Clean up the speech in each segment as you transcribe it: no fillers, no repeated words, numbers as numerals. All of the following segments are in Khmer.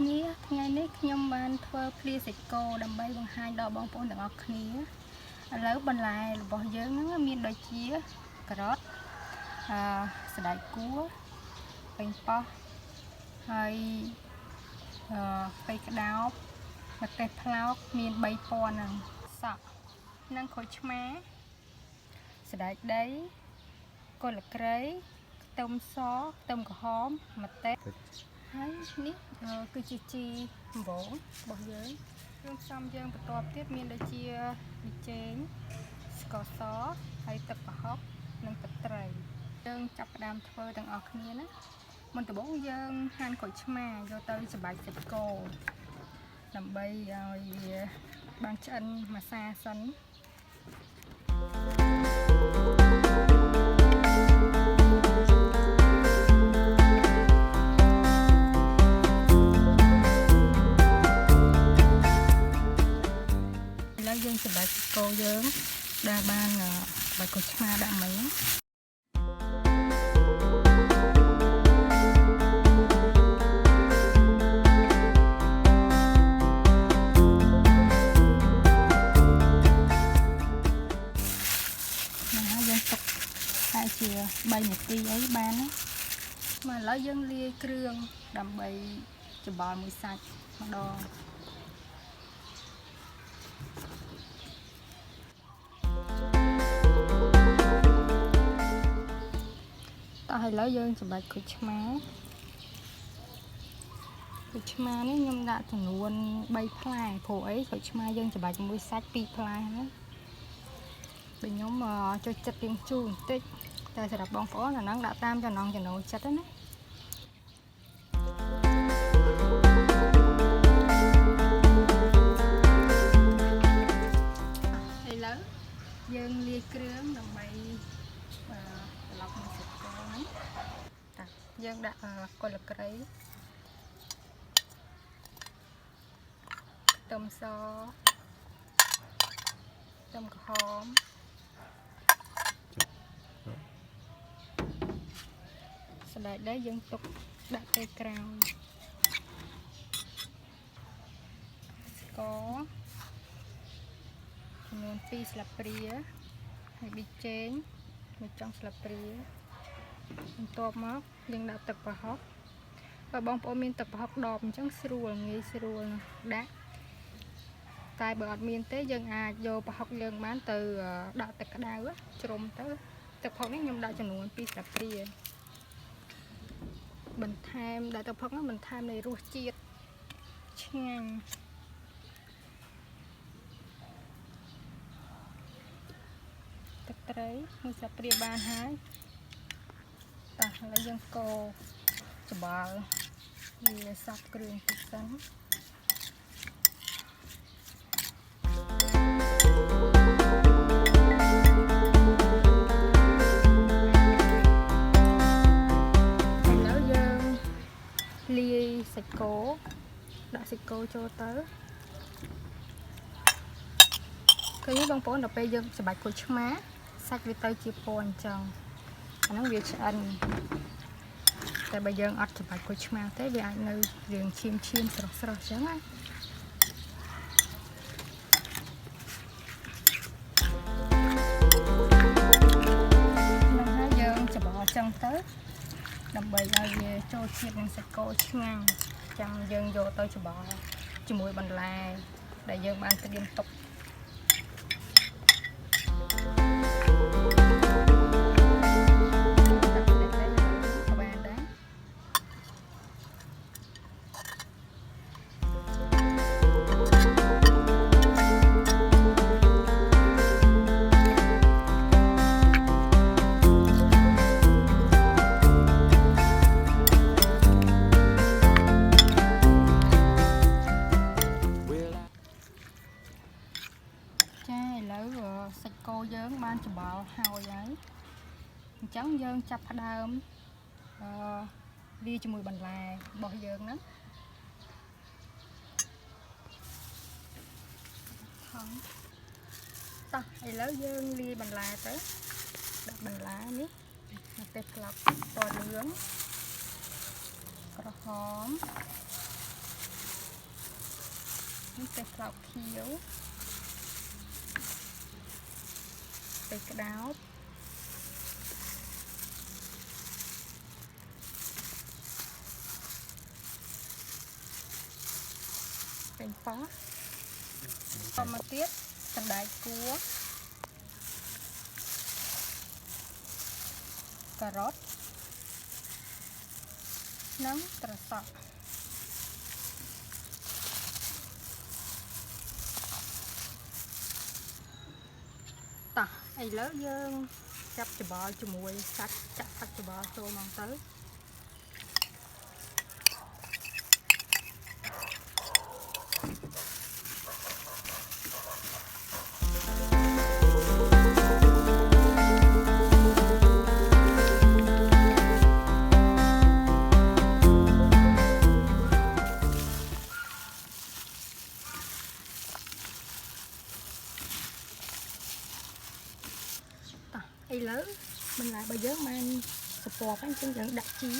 គ្នាថ្ងៃនេះខ្ញុំបានធ្វើភ្លៀសាច់គោដើម្បីបង្ហាញដល់បងប្អូនទាំងអស់គ្នាឥឡូវបន្លែរបស់យើងហ្នឹងមានដូចជាការ៉ុតសណ្តែកគួរប៉េងប៉ោះហើយប៉េងក្តោបម្ទេសផ្លោកមាន3ពណ៌ហ្នឹងសក់និងក្រូចឆ្មាសណ្តែកដីគល់ក្រៃខ្ទឹមសខ្ទឹមក្រហមម្ទេសហើយនេះគឺជាជីដំបងរបស់យើងគ្រឿងផ្សំយើងបន្ទាប់ទៀតមានដូចជាប៊ីចេងស្ករសហើយទឹកប្រហុកនិងទឹកត្រីយើងចាប់ផ្ដើមធ្វើទាំងអស់គ្នាណាមុនដំបូងយើងហាន់ក្រូចឆ្មាយកទៅច្របាច់សាច់គោដើម្បីឲ្យវាបានឆ្អិនម្សៅសិនយើងច្របាច់គោយើងដែលបានបាច់ក្រូចឆ្មាដាក់មិញយើងទុកតែជា3នាទីអីបានណាមកឥឡូវយើងលាយគ្រឿងដើម្បីច្របល់មួយសាច់ម្ដងឥឡូវយើងច្របាច់ក្រូចឆ្មានេះខ្ញុំដាក់ចំនួន3ផ្លែព្រោះអីក្រូចឆ្មាយើងច្របាច់ជាមួយសាច់2ផ្លែណាបើខ្ញុំចូលចិត្តរៀងជូរបន្តិចតែសម្រាប់បងប្អូនអាហ្នឹងដាក់តាមចំណង់ចំណូលចិត្តណាឥឡូវយើងលាយគ្រឿងដើម្បីត្រឡប់មកសាច់គោហ្នឹងយើងដាក់គល់ក្រៃខ្ទឹមសខ្ទឹមក្រហមសណ្តែកដីយើងទុកដាក់ពេលក្រោយស្ករចំនួន2ស្លាបព្រាហើយប៊ីចេង1ចុងស្លាបព្រាបន្ទាប់មកយើងដាក់ទឹកប្រហុកបើបងប្អូនមានទឹកប្រហុកដបអញ្ចឹងស្រួលងាយស្រួលដាក់តែបើអត់មានទេយើងអាចយកប្រហុកយើងបានទៅដាក់ទឹកក្តៅជ្រុំទៅទឹកប្រហុកនេះខ្ញុំដាក់ចំនួន2ស្លាបព្រាបន្ថែមដាក់ទឹកប្រហុកនោះបន្ថែមនៃរសជាតិឆ្ងាញ់ទឹកត្រី1ស្លាបព្រាបានហើយឥឡូវយើងកូរច្របល់វាសព្វគ្រឿងតិចសិនឥឡូវយើងលាយសាច់គោដាក់សាច់គោចូលទៅឃើញបងប្អូនដល់ពេលយើងច្របាច់ក្រូចឆ្មាសាច់វាទៅជាពណ៌អញ្ចឹងអាហ្នឹងវាឆ្អិនតែបើយើងអត់ច្របាច់ក្រូចឆ្មាទេវាអាចនៅរឿងឈាមស្រស់អញ្ចឹងណានឹងហើយយើងច្របល់អញ្ចឹងទៅដើម្បីឲ្យវាចូលជាតិនឹងសាច់គោឆ្ងាញ់ចាំយើងយកទៅច្របល់ជាមួយបន្លែដែលយើងបានត្រៀមទុកសាច់គោយើងបានច្របល់ហើយអញ្ចឹងយើងចាប់ផ្ដើមលាយជាមួយបន្លែរបស់យើងហ្នឹងតោះឥឡូវយើងលាយបន្លែទៅដាក់បន្លែនេះម្ទេសផ្លោកពណ៌លឿងក្រហម នេះតែស្លឹកខៀវតែក្តោបពេញប៉ោះតមកទៀតសណ្តែកគួរការ៉ុតនិងត្រសក់តោះឥឡូវយើងចាប់ច្បល់ជាមួយសាច់ចាក់សាច់ច្បល់ចូលមកទៅឥឡូវបន្លែរបស់យើងបានសពប់អញ្ចឹងយើងដាក់ជី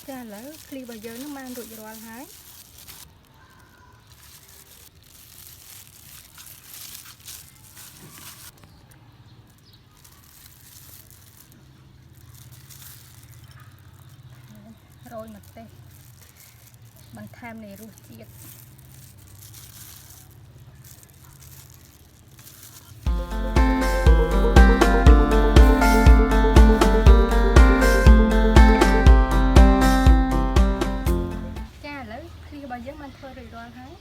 ចាឥឡូវភ្លីរបស់យើងនឹងបានរួចរាល់ហើយរយម្ទេសបន្ថែមនៃរសជាតិចាឥឡូវភ្លីរបស់យើងបានធ្វើរួចរាល់ហើយ